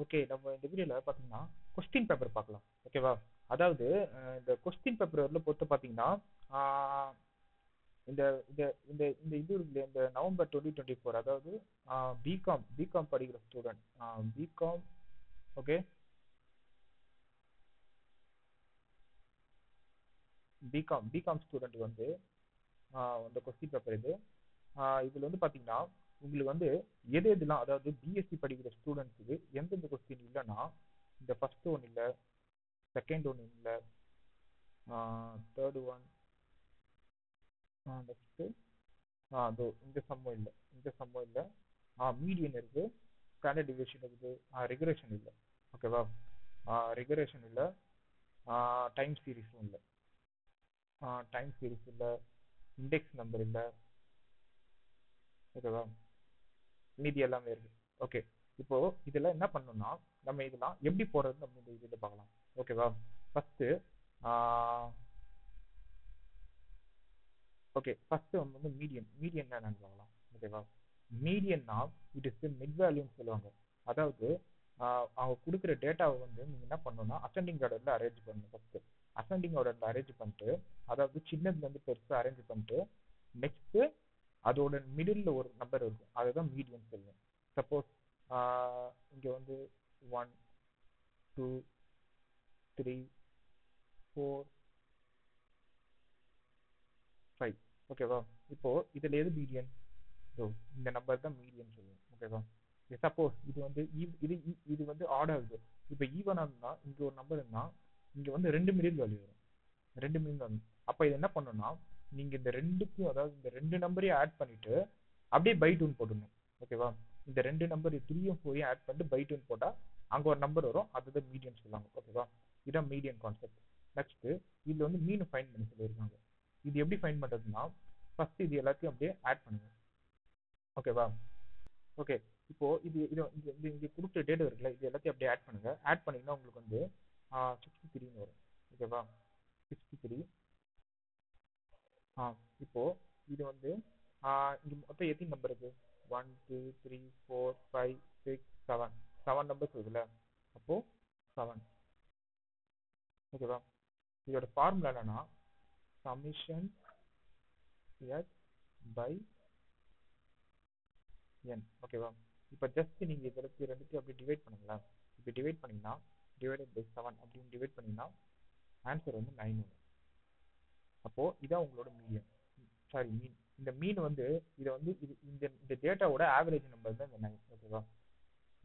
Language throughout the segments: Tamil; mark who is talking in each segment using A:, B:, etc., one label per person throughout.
A: ஓகே, நம்ம இந்த வீடியோல பாத்தீங்கன்னா கொஸ்டின் பேப்பர் பார்க்கலாம். ஓகேவா? அதாவது இந்த கொஸ்டின் பேப்பர்ல பொறுத்து பாத்தீங்கன்னா ஆஹ், இந்த இந்த இந்த இந்த இது இருக்கு இல்லையா, இந்த நவம்பர் 2024, அதாவது பிகாம் படிக்கிற student, BCom, okay, BCom student வந்து இந்த கொஸ்டின் பேப்பர் இது. இதுல வந்து பாத்தீங்கன்னா உங்களுக்கு வந்து எது எதுலாம், அதாவது பிஎஸ்சி படிக்கிற ஸ்டூடெண்ட்ஸுக்கு எந்தெந்த கொஸ்டின் இல்லைன்னா, இந்த ஃபர்ஸ்ட் ஒன் இல்லை, செகண்ட் ஒன் இல்லை, தேர்ட் ஒன், நெக்ஸ்ட் அதோ இந்த சம்மம் இல்லை, மீடியன் இருக்கு, ஸ்டாண்டர்ட் டிவியேஷன் இருக்குது, ரெகுலேஷன் இல்லை. ஓகேவா? ரெகுலேஷன் இல்லை, டைம் சீரிஸும் இல்லை, இண்டெக்ஸ் நம்பர் இல்லை. ஓகேவா? மீதி எல்லாமே இருக்கு. ஓகே, இப்போ இதெல்லாம் என்ன பண்ணணும்னா, நம்ம இதெல்லாம் எப்படி போடுறது நம்ம இந்த இதில் பார்க்கலாம். ஓகேவா? ஃபர்ஸ்ட் வந்து மீடியன் என்னன்னு பார்க்கலாம். ஓகேவா? மீடியன்னா இட் இஸ் மிட் வேல்யூன்னு சொல்லுவாங்க. அதாவது அவங்க கொடுக்குற டேட்டாவை வந்து நீங்க என்ன பண்ணணும்னா அசெண்டிங் ஆர்டர்ல அரேஞ்ச் பண்ணணும். ஃபர்ஸ்ட் அசெண்டிங் ஆர்டர்ல அரேஞ்ச் பண்ணிட்டு, அதாவது சின்னதுல இருந்து பெருசா அரேஞ்ச் பண்ணிட்டு, நெக்ஸ்ட் அதோட மிடில் ஒரு நம்பர் இருக்கும், அதுதான் மீடியன் சொல்லுவோம். சப்போஸ் இங்க வந்து 1 2 3 4 5. ஓகேவா? இப்போ இதுல எது மீடியன்? இந்த நம்பர் தான் மீடியன் சொல்லுவோம். ஓகேவா? சப்போஸ் இது வந்து இது வந்து ஆட் ஆகுது. இப்போ ஈவன் ஆகுதுன்னா இங்க ஒரு நம்பர் இருந்தா இங்க வந்து 2 மிடில் வேல்யூ வரும். 2 மிடில் வேல்யூ. அப்ப இது என்ன பண்ணணும்னா நீங்க இந்த ரெண்டுக்கும், அதாவது இந்த 2 நம்பரையும் ஆட் பண்ணிட்டு அப்படியே பை 2 போடணும். ஓகேவா? இந்த 2 நம்பர் 3யும் 4யும் ஆட் பண்ணிட்டு பை 2 போட்டா அங்க ஒரு நம்பர் வரும், அதுதான் மீடியன் சொல்லுவாங்க. ஓகேவா? இதான் மீடியன் கான்செப்ட். நெக்ஸ்ட் இதுல வந்து மீன் ஃபைண்ட் பண்ணி சொல்லியிருக்காங்க. இது எப்படி ஃபைண்ட் பண்றதுன்னா, ஃபர்ஸ்ட் இது எல்லாத்தையும் அப்படியே ஆட் பண்ணுங்க. ஓகேவா? ஓகே, இப்போ இது இது இது இது இங்க கொடுத்த டேட்டா இருக்குல்ல, இது எல்லாத்தையும் அப்படியே ஆட் பண்ணுங்க. ஆட் பண்ணீங்கன்னா உங்களுக்கு வந்து 63ன்னு வரும். ஓகேவா? 63. இப்போ இது வந்து இங்க மொத்தம் எத்தனை நம்பர் இருக்கு? 1 2 3 4 5 6 7 7 நம்பர்ஸ் இருக்குல்ல, அப்போ 7. ஓகேவா? இதோட ஃபார்முலா என்னன்னா சமிஷன் எக்ஸ் பை என். ஓகேவா? இப்போ ஜஸ்ட் நீங்க இதற்கு ரெண்டுத்தையும் அப்படி டிவைட் பண்ணுங்களேன். இப்போ டிவைட் பண்ணீங்கன்னா டிவைடட் பை 7 அப்படின்னு டிவைட் பண்ணீங்கன்னா ஆன்சர் வந்து 9 வரும். அப்போ இதான் உங்களோட மீடியன், சாரி மீன். இந்த மீன் வந்து இதை வந்து இந்த டேட்டாவோட ஆவரேஜ் நம்பர் தான் இந்த 9. ஓகேவா?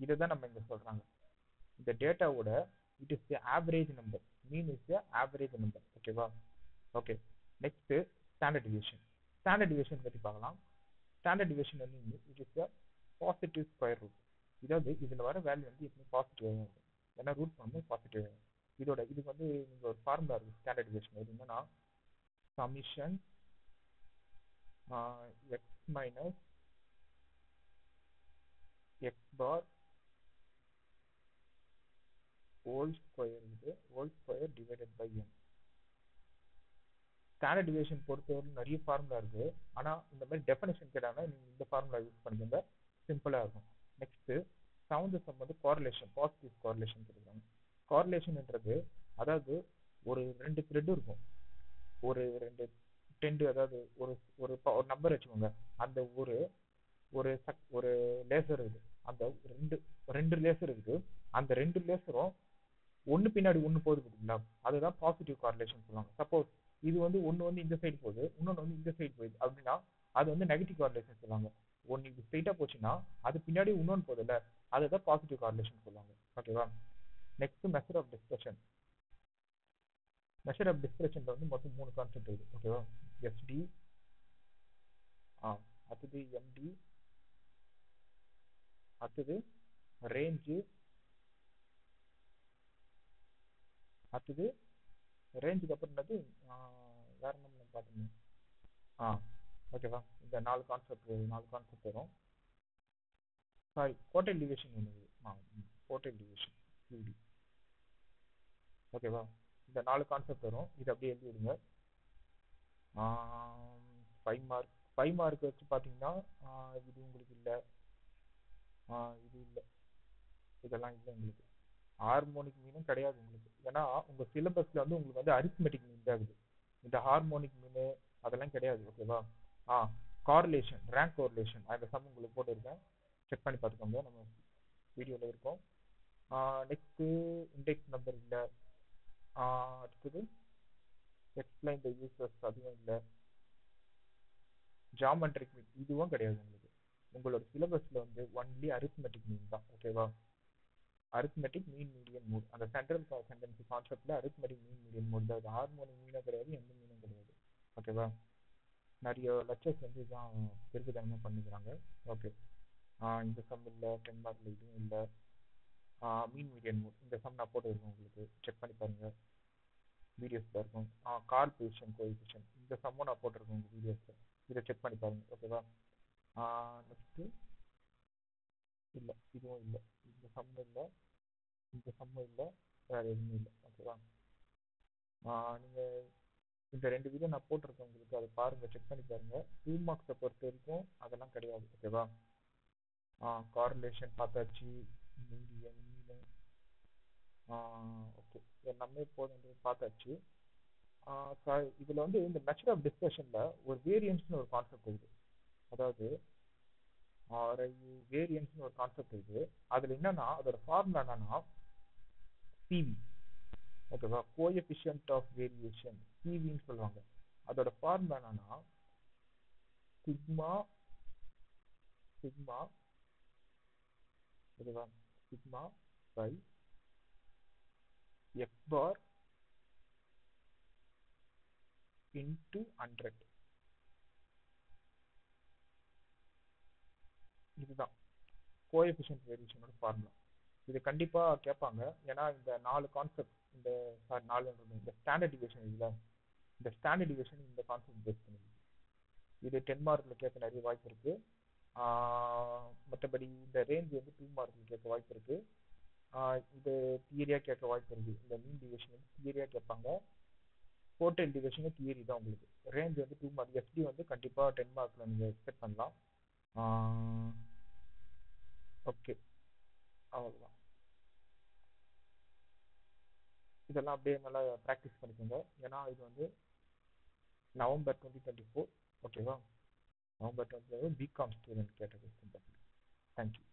A: இதை தான் நம்ம இங்க சொல்றாங்க. இந்த டேட்டாவோட it is the average number, mean is the average number. ஓகேவா? Okay, next standard deviation. Standard deviation பத்தி பார்க்கலாம். ஸ்டாண்டர்ட் டிவியேஷன் வந்து it is the positive square root. இதாவது இதுல வர வேல்யூ வந்து எப்பவுமே பாசிட்டிவ் ஆகும், ஏன்னா ரூட் பண்ணும்போது பாசிட்டிவ் ஆகும். இதுக்கு வந்து நீங்க ஒரு ஃபார்முலா இருக்கு ஸ்டாண்டர்ட் டிவியேஷன். இது என்னன்னா summation x minus x bar whole square divided by n. Standard deviation பொறுத்தவரை நிறைய ஃபார்முலா இருக்கு, ஆனா இந்த மாதிரி டெஃபினேஷன் கேட்டாங்கன்னா நீங்க இந்த ஃபார்முலா யூஸ் பண்ணிக்கோங்க, சிம்பிளா இருக்கும். நெக்ஸ்ட் செவன்த் சம் வந்து கோரிலேஷன், பாசிட்டிவ் கோரிலேஷன் கொடுக்குறாங்க. கோரிலேஷன்ன்றது அதாவது ஒரு 2 த்ரெட் இருக்கும், ஒரு 2 டென்ட், அதாவது ஒரு ஒரு நம்பர் வச்சுக்கோங்க. அந்த ஒரு ஒரு ஒரு லேசர் இருக்கு, அந்த ரெண்டு லேசர் இருக்கு. அந்த 2 லேசரும் ஒன்னு பின்னாடி ஒன்னு போகுது பார்த்தீங்களா, அதுதான் பாசிட்டிவ் கார்லேஷன் சொல்லுவாங்க. சப்போஸ் இது வந்து ஒன்னு வந்து இந்த சைடு போகுது, இன்னொன்னு வந்து இந்த சைடு போகுது அப்படின்னா அது வந்து நெகட்டிவ் கார்லேஷன் சொல்லுவாங்க. ஒன்னு இது ஸ்ட்ரைட்டா போச்சுன்னா அது பின்னாடி இன்னொன்னு போகுதுல்ல, அதுதான் பாசிட்டிவ் கார்லேஷன் சொல்லுவாங்க. ஓகேவா? Next measure of dispersion. Measure of டிஸ்பர்ஷன்ல வந்து மொத்தம் 3 கான்செப்ட் இருக்கு. ஓகேவா? எஸ்டி, அடுத்தது எம்டி, அடுத்தது ரேஞ்சு, அடுத்தது ரேஞ்சுக்கு அப்புறம் என்னது வேற என்ன பார்த்தோம். ஓகேவா? இந்த 4 கான்செப்ட் வரும். சாரி, கோட்டைல் டிவியேஷன் ஒன்று. கோட்டைல் டிவியேஷன் QD. ஓகேவா? இந்த 4 கான்செப்ட் வரும், இது அப்படியே எழுதி விடுங்க. 5 மார்க் வச்சு பார்த்தீங்கன்னா இது உங்களுக்கு இல்லை, இது இல்லை, இதெல்லாம் இல்லை உங்களுக்கு. ஹார்மோனிக் மீனும் கிடையாது உங்களுக்கு. ஏன்னா உங்க சிலபஸ்ல வந்து உங்களுக்கு வந்து அரித்மெட்டிக் மீன் தான் இருக்குது. இந்த ஹார்மோனிக் மீன் அதெல்லாம் கிடையாது. ஓகேவா? ஆ கார்லேஷன், ரேங்க் கோரிலேஷன் அந்த சம் உங்களுக்கு போட்டுருக்கேன். செக் பண்ணி பார்த்துக்கோங்க. நம்ம வீடியோவில் இருக்கும். நெக்ஸ்ட்டு இண்டெக்ஸ் நம்பர் இல்லை. அடுத்தது எக்ஸ்பிளைன் த யூசர்ஸ், அதுவும் இல்லை. ஜாமெட்ரிக் மீன் இதுவும் கிடையாது உங்களுக்கு. உங்களோட சிலபஸ்ல வந்து ஒன்லி அரித்மெட்டிக் மீன் தான். ஓகேவா? அரித்மெட்டிக் மீன் மீடியன் மோட், அந்த சென்ட்ரல் சென்டென்ஸ் கான்செப்ட்ல அரித்மெட்டிக் மீன் மீடியன் மோட் தான். ஹார்மோனிக் மீனும் கிடையாது, எந்த மீனும் கிடையாது. ஓகேவா? நிறைய லெக்சர்ஸ் வந்து இதான் திருப்பி பண்ணிக்கிறாங்க. ஓகே. இந்த சம் இல்லை, 10 மார்க்ல இதுவும் இல்லை. மீன் மீடியன் மோட் இந்த சம் நான் போட்டுருக்கேன் உங்களுக்கு, செக் பண்ணி பாருங்க. வீடியோஸில் இருக்கும். கார்பரேஷன் கோஎஃபிஷியன்ட் இந்த சம்மும் நான் போட்டிருக்கேன் உங்கள் வீடியோஸில், இதை செக் பண்ணி பாருங்க. ஓகேவா? நெக்ஸ்ட்டு இல்லை, இதுவும் இல்லை. இந்த சம் இல்லை, இந்த சம்மும் இல்லை, வேறு எதுவுமே இல்லை. ஓகேவா? நீங்கள் இந்த 2 வீடியோ நான் போட்டிருக்கேன் உங்களுக்கு, அதை பாருங்கள், செக் பண்ணி பாருங்கள். 2 மார்க்ஸை பொறுத்த வரைக்கும் அதெல்லாம் கிடையாது. ஓகேவா? கார்லேஷன் பார்த்தாச்சு, மீடியன் மீன், ஓகே, எல்லாமே போதும் பார்த்தாச்சு. இதில் வந்து இந்த மெத்தட் ஆஃப் டிஸ்கஷனில் ஒரு வேரியன்ஸ்னு ஒரு கான்செப்ட் இருக்குது. அதாவது வேரியன்ஸ்னு ஒரு கான்செப்ட் இருக்குது. அதில் என்னன்னா அதோட ஃபார்முலா என்னன்னா சிவி. ஓகேவா? கோஎஃபிஷியன்ட் ஆஃப் வேரியேஷன், சிவின்னு சொல்லுவாங்க. அதோட ஃபார்முலா என்னன்னா சிக்மா சிக்மா ஓகேவா, sigma by x bar into 100. இதுதான் கோஎஃபிஷியன்ட் வேரியேஷனோட ஃபார்முலா. இது கண்டிப்பாக கேட்பாங்க. ஏன்னா இந்த 4 கான்செப்ட், இந்த சாரி 4 இந்த ஸ்டாண்டர்ட் டிவியேஷன் இதில், இந்த ஸ்டாண்டர்ட் டிவியேஷன் இந்த கான்செப்ட் பேஸ் பண்ணிருக்கு. இது 10 மார்க்கில் கேட்க நிறைய வாய்ப்பு இருக்குது. மற்றபடி இந்த ரேஞ்ச் வந்து 2 மார்க்கில் கேட்க வாய்ப்பு இருக்குது. இது தியரியாக கேட்க வாய்ப்பு இருக்குது. இந்த மீன் டிவியேஷன் வந்து தியரியாக கேட்பாங்க. டோட்டல் டிவியேஷனும் தியரி தான் உங்களுக்கு. ரேஞ்ச் வந்து 2 மார்க். எஸ்டி வந்து கண்டிப்பாக 10 மார்க்கில் நீங்கள் எக்ஸ்பெக்ட் பண்ணலாம். ஓகே, அவ்வளோதான். இதெல்லாம் அப்படியே நல்லா ப்ராக்டிஸ் பண்ணிக்கோங்க. ஏன்னா இது வந்து நவம்பர் 2024. ஓகேவா? நவம்பர் 2024 பிகாம் ஸ்டூடெண்ட் கேட்ட கொஸ்டின். தேங்க்யூ.